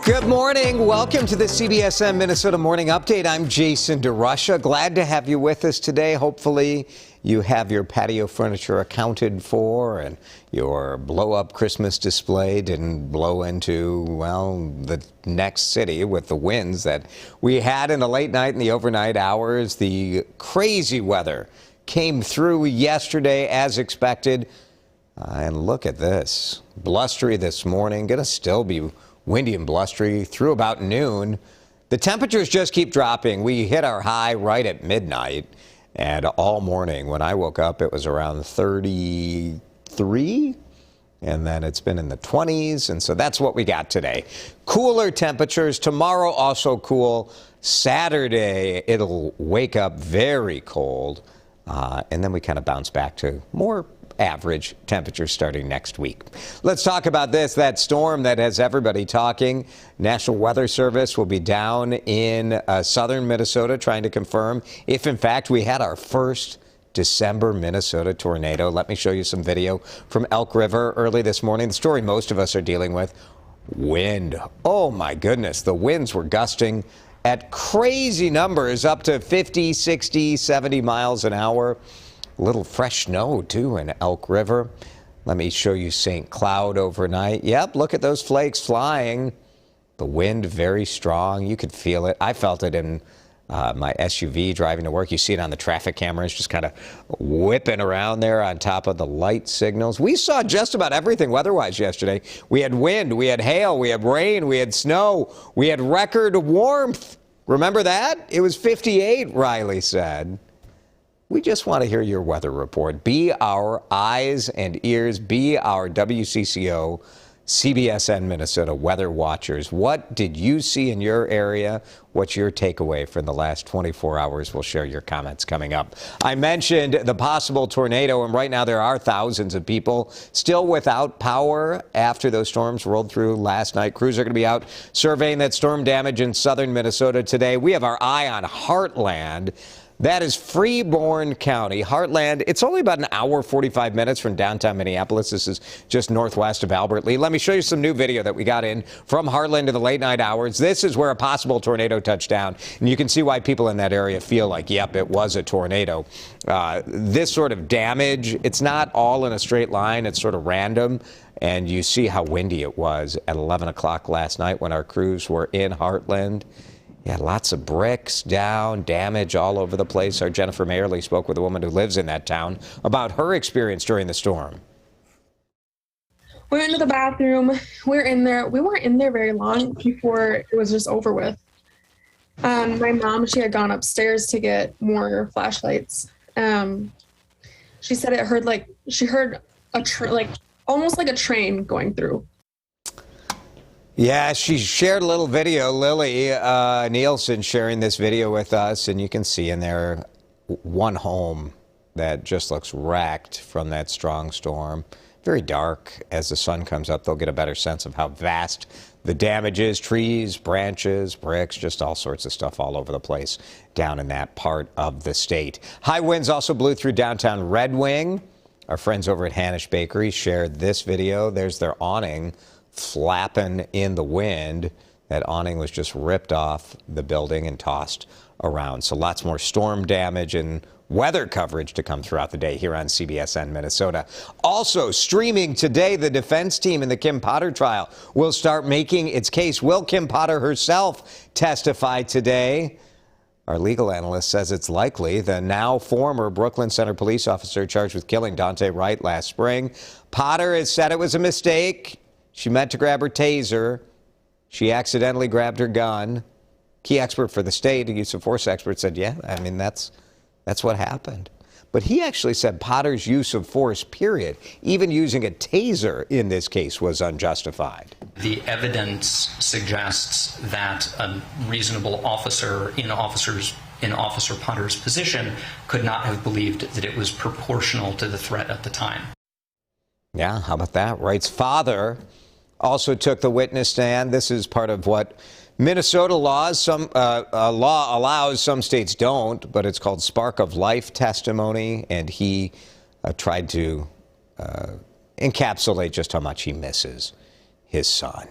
Good morning. Welcome to the CBSN Minnesota Morning Update. I'm Jason DeRusha. Glad to have you with us today. Hopefully you have your patio furniture accounted for and your blow-up Christmas display didn't blow into, well, the next city with the winds that we had in the late night and the overnight hours. The crazy weather came through yesterday as expected. And look at this. Blustery this morning. Going to still be windy and blustery through about noon. The temperatures just keep dropping. We hit our high right at midnight, and all morning when I woke up it was around 33, and then it's been in the 20s, and so that's what we got today. Cooler temperatures. Tomorrow also cool. Saturday it'll wake up very cold, and then we kind of bounce back to more average temperatures starting next week. Let's talk about this, that storm that has everybody talking. National Weather Service will be down in southern Minnesota trying to confirm if in fact we had our first December Minnesota tornado. Let me show you some video from Elk River early this morning. The story most of us are dealing with: wind. Oh my goodness, the winds were gusting at crazy numbers, up to 50, 60, 70 miles an hour. A little fresh snow, too, in Elk River. Let me show you St. Cloud overnight. Yep, look at those flakes flying. The wind very strong. You could feel it. I felt it in my SUV driving to work. You see it on the traffic cameras, just kind of whipping around there on top of the light signals. We saw just about everything weather-wise yesterday. We had wind, we had hail, we had rain, we had snow, we had record warmth. Remember that? It was 58, Riley said. We just want to hear your weather report. Be our eyes and ears. Be our WCCO, CBSN Minnesota weather watchers. What did you see in your area? What's your takeaway from the last 24 hours? We'll share your comments coming up. I mentioned the possible tornado, and right now there are thousands of people still without power after those storms rolled through last night. Crews are going to be out surveying that storm damage in southern Minnesota today. We have our eye on Hartland. That is Freeborn County. Hartland, it's only about an hour, 45 minutes from downtown Minneapolis. This is just northwest of Albert Lea. Let me show you some new video that we got in from Hartland in the late night hours. This is where a possible tornado touched down, and you can see why people in that area feel like, yep, it was a tornado. This sort of damage, it's not all in a straight line. It's sort of random, and you see how windy it was at 11 o'clock last night when our crews were in Hartland. Yeah, lots of bricks down, damage all over the place. Our Jennifer Mayerly spoke with a woman who lives in that town about her experience during the storm. We went into the bathroom. We're in there. We weren't in there very long before it was just over with. My mom, she had gone upstairs to get more flashlights. She said she heard almost like a train going through. Yeah, she shared a little video. Lily Nielsen sharing this video with us, and you can see in there one home that just looks wrecked from that strong storm. Very dark. As the sun comes up, they'll get a better sense of how vast the damage is. Trees, branches, bricks, just all sorts of stuff all over the place down in that part of the state. High winds also blew through downtown Red Wing. Our friends over at Hanisch Bakery shared this video. There's their awning flapping in the wind. That awning was just ripped off the building and tossed around. So lots more storm damage and weather coverage to come throughout the day here on CBSN Minnesota. Also streaming today, the defense team in the Kim Potter trial will start making its case. Will Kim Potter herself testify today? Our legal analyst says it's likely. The now former Brooklyn Center police officer charged with killing Dante Wright last spring. Potter has said it was a mistake. She meant to grab her taser. She accidentally grabbed her gun. Key expert for the state, a use of force expert, said, yeah, I mean, that's what happened. But he actually said Potter's use of force, period, even using a taser in this case, was unjustified. The evidence suggests that a reasonable officer in Officer Potter's position could not have believed that it was proportional to the threat at the time. Yeah, how about that? Wright's father also took the witness stand. This is part of what Minnesota laws, law allows, some states don't, but it's called spark of life testimony, and he tried to encapsulate just how much he misses his son.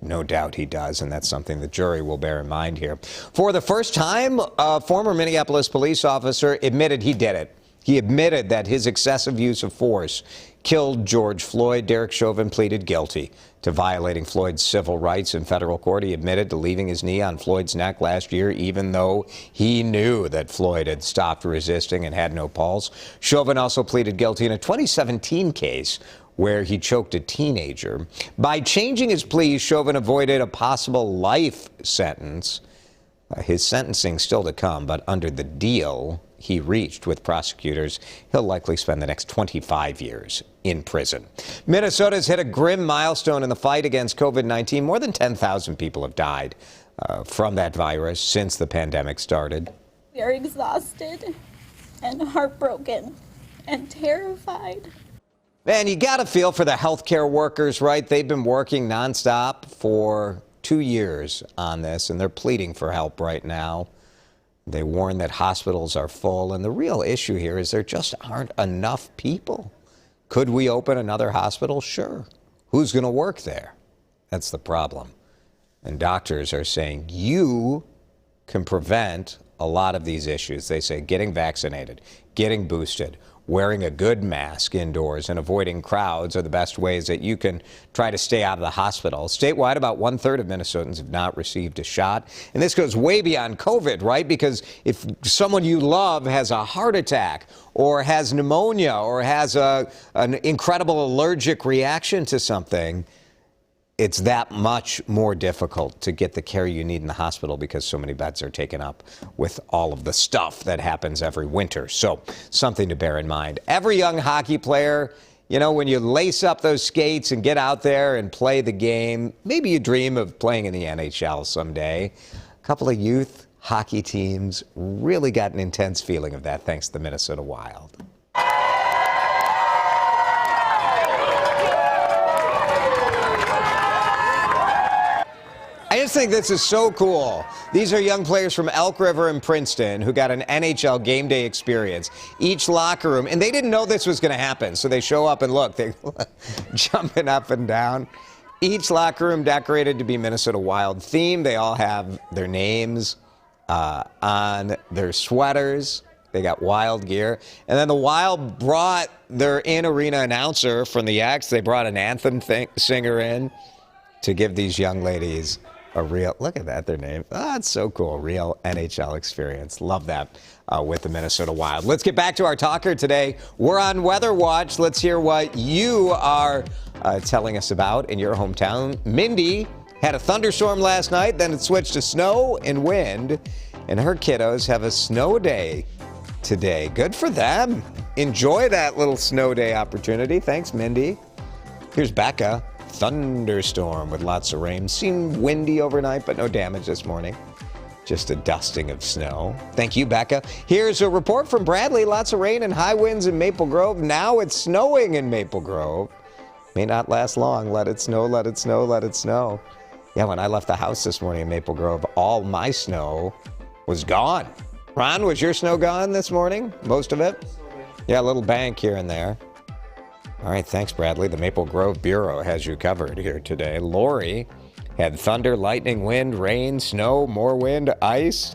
No doubt he does, and that's something the jury will bear in mind here. For the first time, a former Minneapolis police officer admitted he did it. He admitted that his excessive use of force killed George Floyd. Derek Chauvin pleaded guilty to violating Floyd's civil rights in federal court. He admitted to leaving his knee on Floyd's neck last year, even though he knew that Floyd had stopped resisting and had no pulse. Chauvin also pleaded guilty in a 2017 case where he choked a teenager. By changing his plea, Chauvin avoided a possible life sentence. His sentencing still to come, but under the deal he reached with prosecutors, he'll likely spend the next 25 years in prison. Minnesota's hit a grim milestone in the fight against COVID-19. More than 10,000 people have died from that virus since the pandemic started. We are exhausted and heartbroken and terrified. Man, you got to feel for the healthcare workers, right? They've been working nonstop for 2 years on this, and they're pleading for help right now. They warn that hospitals are full, and the real issue here is there just aren't enough people. Could we open another hospital? Sure. Who's going to work there? That's the problem. And doctors are saying you can prevent a lot of these issues. They say getting vaccinated, getting boosted, wearing a good mask indoors, and avoiding crowds are the best ways that you can try to stay out of the hospital. Statewide, about 1/3 of Minnesotans have not received a shot. And this goes way beyond COVID, right? Because if someone you love has a heart attack or has pneumonia or has an incredible allergic reaction to something, it's that much more difficult to get the care you need in the hospital because so many beds are taken up with all of the stuff that happens every winter. So something to bear in mind. Every young hockey player, you know, when you lace up those skates and get out there and play the game, maybe you dream of playing in the NHL someday. A couple of youth hockey teams really got an intense feeling of that thanks to the Minnesota Wild. I just think this is so cool. These are young players from Elk River and Princeton who got an NHL game day experience. Each locker room, and they didn't know this was going to happen, so they show up and look, they're jumping up and down. Each locker room decorated to be Minnesota Wild themed. They all have their names on their sweaters. They got Wild gear. And then the Wild brought their in-arena announcer from the X. They brought an anthem singer in to give these young ladies a real, look at that, their name. Oh, it's so cool. Real NHL experience. Love that with the Minnesota Wild. Let's get back to our talker today. We're on Weather Watch. Let's hear what you are telling us about in your hometown. Mindy had a thunderstorm last night, then it switched to snow and wind, and her kiddos have a snow day today. Good for them. Enjoy that little snow day opportunity. Thanks, Mindy. Here's Becca. Thunderstorm with lots of rain. Seemed windy overnight, but no damage this morning. Just a dusting of snow. Thank you, Becca. Here's a report from Bradley. Lots of rain and high winds in Maple Grove. Now it's snowing in Maple Grove. May not last long. Let it snow, let it snow, let it snow. Yeah, when I left the house this morning in Maple Grove, all my snow was gone. Ron, was your snow gone this morning? Most of it? Yeah, a little bank here and there. All right, thanks, Bradley. The Maple Grove Bureau has you covered here today. Lori had thunder, lightning, wind, rain, snow, more wind, ice.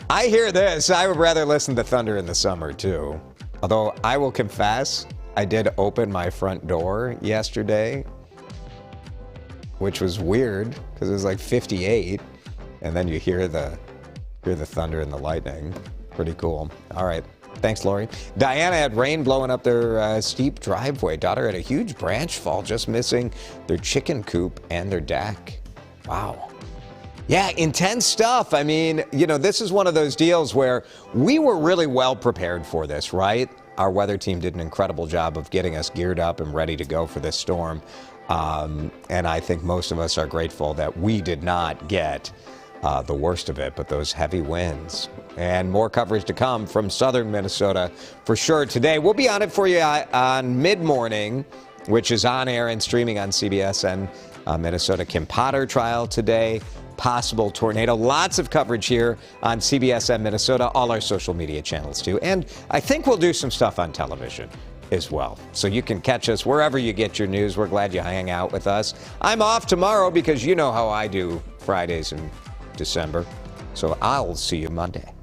I hear this. I would rather listen to thunder in the summer, too. Although I will confess, I did open my front door yesterday, which was weird because it was like 58. And then you hear the thunder and the lightning. Pretty cool. All right. Thanks, Lori. Diana had rain blowing up their steep driveway. Daughter had a huge branch fall, just missing their chicken coop and their deck. Wow. Yeah, intense stuff. I mean, you know, this is one of those deals where we were really well prepared for this, right? Our weather team did an incredible job of getting us geared up and ready to go for this storm. And I think most of us are grateful that we did not get the worst of it, but those heavy winds. And more coverage to come from southern Minnesota for sure today. We'll be on it for you on mid-morning, which is on air and streaming on CBSN. Minnesota Kim Potter trial today. Possible tornado. Lots of coverage here on CBSN Minnesota, all our social media channels too. And I think we'll do some stuff on television as well. So you can catch us wherever you get your news. We're glad you hang out with us. I'm off tomorrow because you know how I do Fridays in December. So I'll see you Monday.